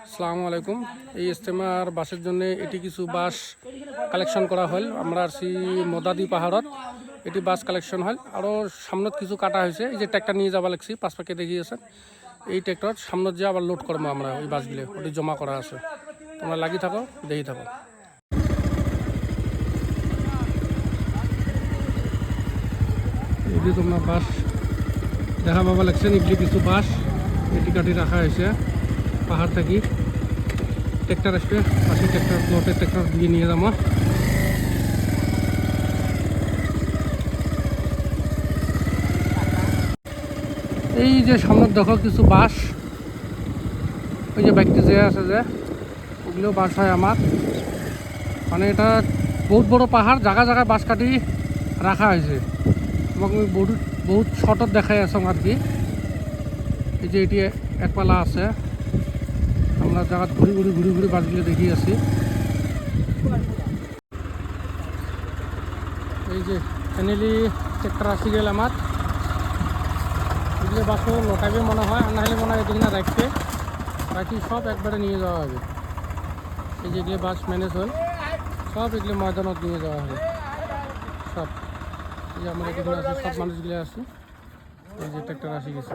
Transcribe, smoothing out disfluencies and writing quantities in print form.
আসসালামু আলাইকুম। এই ইস্তেমার বাসের জন্য এটি কিছু বাস কালেকশন করা হল। আমরা আসছি মদাদি পাহাড়ত এটি বাস কালেকশন হল। আরও সামনত কিছু কাটা হয়েছে। এই যে ট্র্যাক্টর নিয়ে যাওয়া লাগছি, পাঁচ পাকে দেখিয়েছেন। এই ট্র্যাক্টর সামনত যে আবার লোড করবো আমরা ওই বাসগুলো, ওটি জমা করা আছে। তোমরা লাগি থাকো, দেখি থাকো। এটি তোমরা বাস দেখা পাবা লাগছেন। এগুলি কিছু বাস এটি কাটি রাখা হয়েছে পাহাড় থাকি। ট্র্যাক্টর আসবে, পাশে ট্র্যাক্টর প্লটের ট্র্যাক্টর দিয়ে নিয়ে যাবো। এই যে সামনের দেখো কিছু বাস, ওই যে বাইকটি যে আছে যে ওগুলো বাস হয় আমার। মানে এটা বহুত বড় পাহাড়, জায়গা জায়গায় বাস কাটি রাখা হয়েছে। তোমাকে আমি বহুত শর্টত দেখাই আছো আর কি। এই যে এটি একপালা আছে, আমরা জায়গাত ঘুরি ঘুরি ঘুরি ঘুরি বাসগুলো দেখি আছি। এই যে ফাইনালি ট্র্যাক্টর আসি গেল আমার। এগুলো বাসও লোটাইবে মনে হয়, আর নাহলে মনে হয় এদিকে না রাখতে, বাকি সব একবারে নিয়ে যাওয়া হবে। এই যেগুলো বাস ম্যানেজ হয় সব এগুলো ময়দানত নিয়ে যাওয়া হবে সব। এই যে আমরা এখানে আছি, সব মানুষগুলো আছি। এই যে ট্র্যাক্টর আসি গেছে।